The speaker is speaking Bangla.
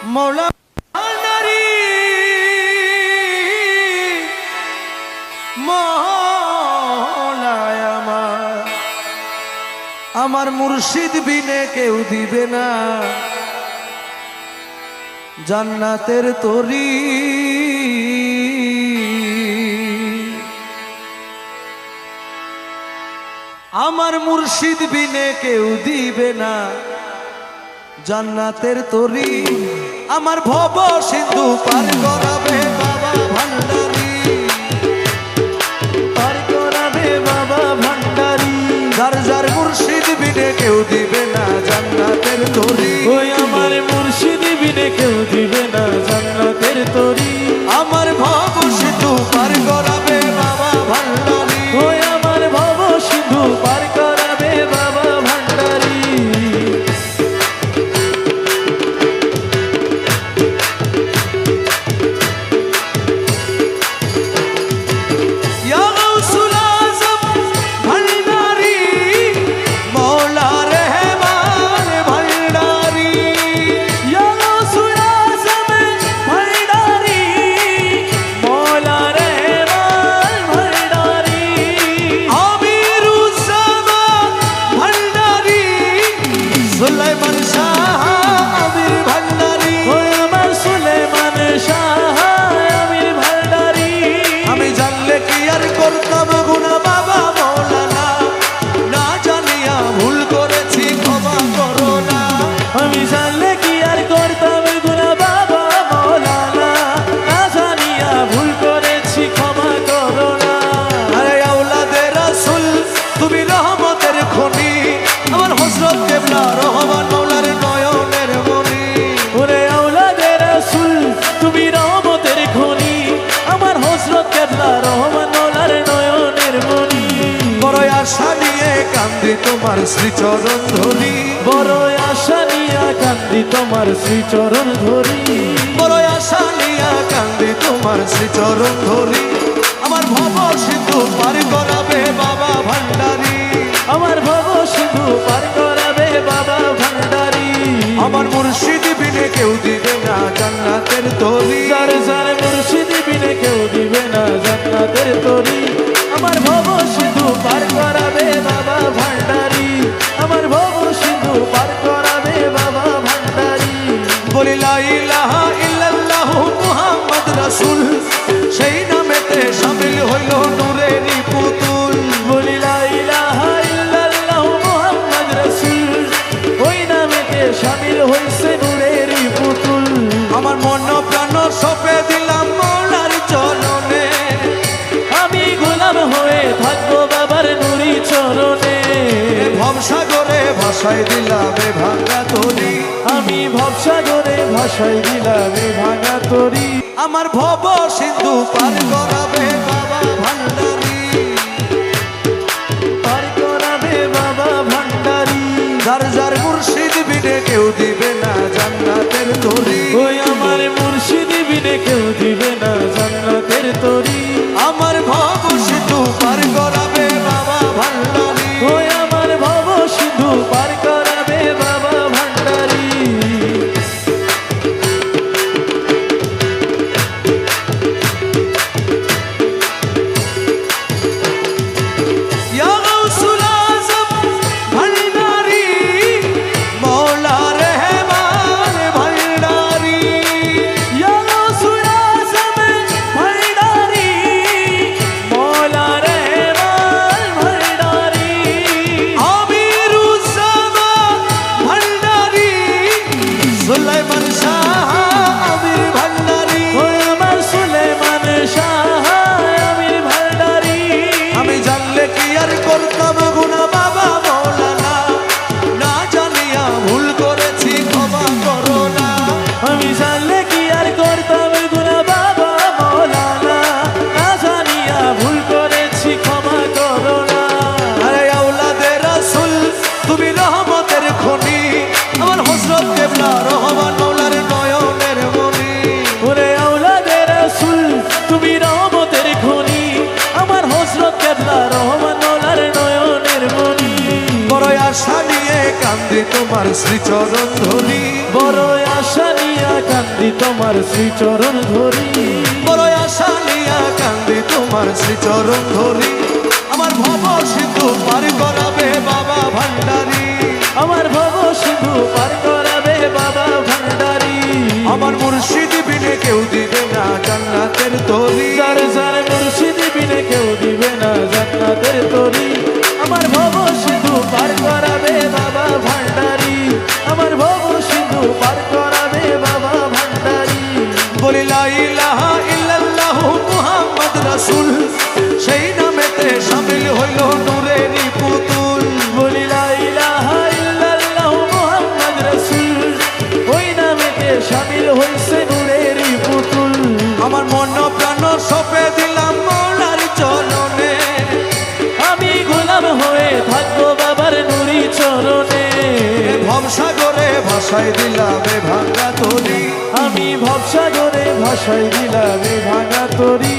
মৌলা ভান্ডারী মৌলায় আমার মুর্শিদ বিনে কেউ দিবে না জান্নাতের তরি। আমার মুর্শিদ বিনে কেউ দিবে না জান্নাতের তরি। আমার ভব সিন্ধু পার করাবে বাবা ভান্ডারী, পার করাবে বাবা ভান্ডারী। যার যার মুর্শিদ বিনে কেউ দিবে না জান্নাতের তরি। ওই আমার মুর্শিদ বিনে কেউ দিবে না জান্নাতের তরি। আমার ভব সিন্ধু পার করাবে বাবা ভান্ডারী, ওই আমার ভব সিন্ধু পার করাবে বাবা ভান্ডারী। তোমার শ্রীচরণ ধরি, বড় আশা নিয়া কান্দি তোমার শ্রীচরণ ধরি। বড় আশা নিয়া কান্দি তোমার শ্রীচরণ ধরি। আমার ভব সিন্ধু পার করাবে বাবা ভান্ডারী, আমার ভব সিন্ধু পার করাবে বাবা ভান্ডারী। আমার মুর্শিদ বিনে কেউ দিবে না জান্নাতের তরি। যার যার মুর্শিদ বিনে কেউ দিবে না জান্নাতের তরি। আমার ভব সিন্ধু পার করাবে বাবা ভান্ডারী, আমার ভব সিন্ধু পার করাবে বাবা ভান্ডারী। বলি লা ইলাহা ইল্লাল্লাহু মুহাম্মদ রাসূল, সেই নামেতে শামিল হইল নূরেরই পুতুল। বলি লা ইলাহা ইল্লাল্লাহু মুহাম্মদ রাসূল, ওই নামেতে শামিল হইছে নূরেরই পুতুল। আমার মন প্রাণ সঁপে দিলাম মৌলার চরণে, আমি গোলাম হয়ে থাকবো বাবার নুরি চরণে। ভবসাগরে ভাসাই দিলাম এ ভাঙা তরি, আমি ভবসাগরে ভাসাই দিলাম এ ভাঙা তরি। আমার ভব সিন্ধু পার করাবে বাবা ভান্ডারী, পার করাবে বাবা ভান্ডারী। যার যার মুর্শিদ বিনে কেউ দিবে না জান্নাতের তরি। ওই আমার মুর্শিদ বিনে কেউ দিবে না জান্নাতের তরি। আমার ভব সিন্ধু পার করাবে বাবা ভান্ডারী, ওই আমার ভব সিন্ধু পার করাবে বাবা ভান্ডারী। ইয়া গাউসুল আযম ভান্ডারী, মৌলা রহমান ভান্ডারী। ইয়া গাউসুল আযম ভান্ডারী, মৌলা রহমান ভান্ডারী। আমিরুজ্জামা ভান্ডারী, সুলাইমান শাহ আমির ভান্ডারী। ওই আমার সুলেমান শাহ আমির ভান্ডারী। আমি জানলে কি আর করতাম গুনাহ বাবা মৌলানা, না জানিয়া ভুল করেছি ক্ষমা করো না। আমি জানলে কি আর করতাম গুনাহ বাবা মৌলানা, না জানিয়া ভুল করেছি ক্ষমা করো না। আরে আওলাদে রাসূল তুমি রহমতের খনি, আমার হযরত কিবলা রহমান মৌলার নয়নের মনি। ওরে আওলাদে রাসূল তুমি রহমতের খনি, আমার হযরত কিবলা রহমান মৌলার নয়নের মনি। বড় আশা নিয়ে কান্দি তোমার শ্রীচরণ ধরি, বড় আশা নিয়া কান্দি তোমার শ্রীচরণ ধরি বড় আশা নিয়া কান্দি তোমার শ্রীচরণ ধরি আমার ভব সিন্ধু পার করাবে বাবা ভান্ডারী আমার ভব সিন্ধু পার করাবে বাবা ভান্ডারী আমার মুর্শিদ বিনে কেউ দিবে না জান্নাতের তরি যার যার মুর্শিদ বিনে কেউ দিবে না জান্নাতের তরি আমার ভব সিন্ধু পার করাবে বাবা ভান্ডারী আমার ভব সিন্ধু পার করাবে বাবা ভান্ডারী বলি লা ইলাহা ইল্লাল্লাহু মুহাম্মদ রাসূল সেই নামেতে শামিল হইল নূরেরই পুতুল বলি লা ইলাহা ইল্লাল্লাহু মুহাম্মদ রাসূল ওই নামেতে শামিল হইছে নূরেরই পুতুল আমার মন প্রাণ সপে দিলাম মৌলার চরণে আমি গোলাম হয়ে থাকবো বাবার নুরি চরণে ভবসাগরে ভাসাই দিলাম এ ভাঙা তরি আমি ভবসাগরে ভাসাই দিলাম এ ভাঙা তরি